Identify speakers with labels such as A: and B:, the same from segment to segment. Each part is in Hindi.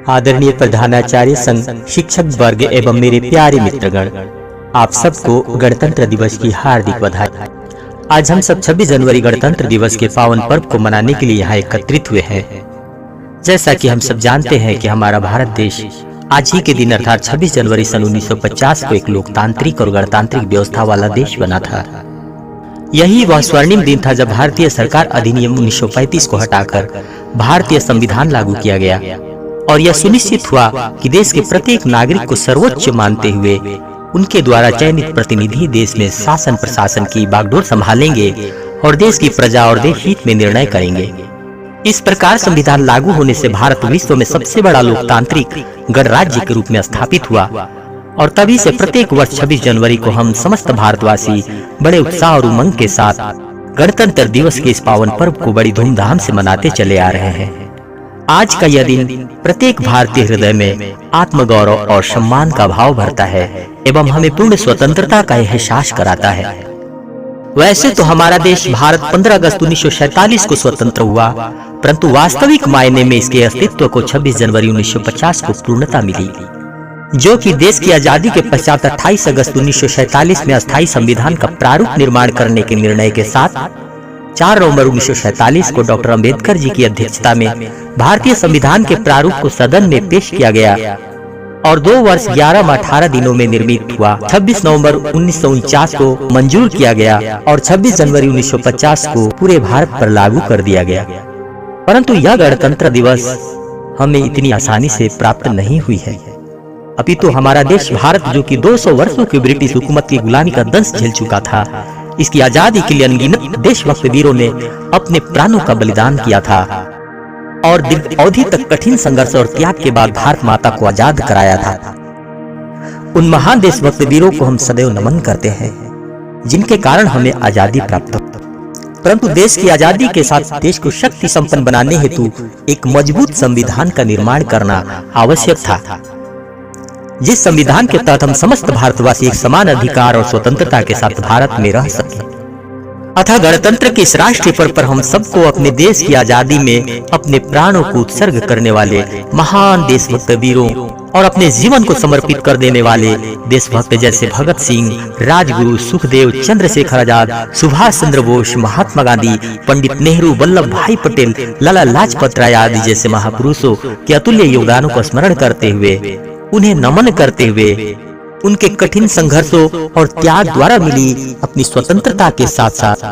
A: आदरणीय प्रधानाचार्य संघ, शिक्षक वर्ग एवं मेरे प्यारे मित्रगण, आप सबको गणतंत्र दिवस की हार्दिक बधाई। आज हम सब 26 जनवरी गणतंत्र दिवस के पावन पर्व को मनाने के लिए यहाँ एकत्रित हुए हैं। जैसा कि हम सब जानते हैं कि हमारा भारत देश आज ही के दिन अर्थात 26 जनवरी सन 1950 को एक लोकतांत्रिक और गणतांत्रिक व्यवस्था वाला देश बना था। यही वह स्वर्णिम दिन था जब भारतीय सरकार अधिनियम 1935 को हटाकर भारतीय संविधान लागू किया गया और यह सुनिश्चित हुआ कि देश के प्रत्येक नागरिक को सर्वोच्च मानते हुए उनके द्वारा चयनित प्रतिनिधि देश में शासन प्रशासन की बागडोर संभालेंगे और देश की प्रजा और देश हित में निर्णय करेंगे। इस प्रकार संविधान लागू होने से भारत विश्व में सबसे बड़ा लोकतांत्रिक गणराज्य के रूप में स्थापित हुआ और तभी से प्रत्येक वर्ष 26 जनवरी को हम समस्त भारतवासी बड़े उत्साह और उमंग के साथ गणतंत्र दिवस के इस पावन पर्व को बड़ी धूमधाम से मनाते चले आ रहे हैं। आज का यह दिन प्रत्येक भारतीय हृदय में आत्मगौरव और सम्मान का भाव भरता है एवं हमें पूर्ण स्वतंत्रता का एहसास कराता है। वैसे तो हमारा देश भारत 15 अगस्त 1947 को स्वतंत्र हुआ, परंतु वास्तविक मायने में इसके अस्तित्व को 26 जनवरी 1950 को पूर्णता मिली, जो कि देश की आजादी के पश्चात 28 अगस्त 1947 में अस्थायी संविधान का प्रारूप निर्माण करने के निर्णय के साथ 4 नवंबर 1947 को डॉक्टर अंबेडकर जी की अध्यक्षता में भारतीय संविधान के प्रारूप को सदन में पेश किया गया और 2 वर्ष 11 माह 18 दिनों में निर्मित हुआ। 26 नवंबर 1949 को मंजूर किया गया और 26 जनवरी 1950 को पूरे भारत पर लागू कर दिया गया। परंतु यह गणतंत्र दिवस हमें इतनी आसानी से प्राप्त नहीं हुई है, अपितु हमारा देश भारत, जो कि 200 वर्षों की ब्रिटिश हुकूमत की गुलामी का दंश झेल चुका था, इसकी आजादी के लिए अनगिनत देशभक्त वीरों ने अपने प्राणों का बलिदान किया था और दीर्घ अवधि तक कठिन संघर्ष और त्याग के बाद भारत माता को आजाद कराया था। उन महान देशभक्त वीरों को हम सदैव नमन करते हैं, जिनके कारण हमें आजादी प्राप्त हुई। परंतु देश की आजादी के साथ देश को शक्ति संपन्न बनाने हेतु एक मजबूत संविधान का निर्माण करना आवश्यक था, जिस संविधान के तहत हम समस्त भारतवासी एक समान अधिकार और स्वतंत्रता के साथ भारत में रह सके। अतः गणतंत्र के इस राष्ट्रीय पर्व पर हम सबको अपने देश की आजादी में अपने प्राणों को उत्सर्ग करने वाले महान देशभक्त वीरों और अपने जीवन को समर्पित कर देने वाले देशभक्त जैसे भगत सिंह, राजगुरु, सुखदेव, चंद्रशेखर आजाद, सुभाष चंद्र बोस, महात्मा गांधी, पंडित नेहरू, वल्लभ भाई पटेल, लाला लाजपत राय आदि जैसे महापुरुषों के अतुल्य योगदानों को स्मरण करते हुए, उन्हें नमन करते हुए, उनके कठिन संघर्षों और त्याग द्वारा मिली अपनी स्वतंत्रता के साथ साथ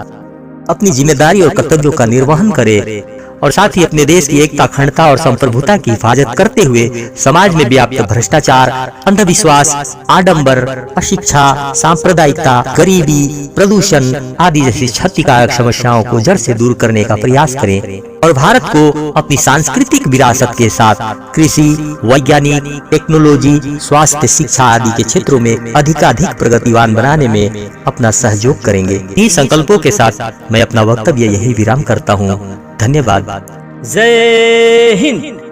A: अपनी जिम्मेदारी और कर्तव्यों का निर्वहन करे और साथ ही अपने देश की एकता, अखंडता और संप्रभुता की हिफाजत करते हुए समाज में व्याप्त भ्रष्टाचार, अंधविश्वास, आडंबर, अशिक्षा, सांप्रदायिकता, गरीबी, प्रदूषण आदि जैसी क्षतिकारक समस्याओं को जड़ से दूर करने का प्रयास करें और भारत को अपनी सांस्कृतिक विरासत के साथ कृषि, वैज्ञानिक, टेक्नोलॉजी, स्वास्थ्य, शिक्षा आदि के क्षेत्रों में अधिकाधिक प्रगतिवान बनाने में अपना सहयोग करेंगे। इन्हीं संकल्पों के साथ मैं अपना वक्तव्य यही विराम करता हूँ। धन्यवाद।
B: जय हिंद।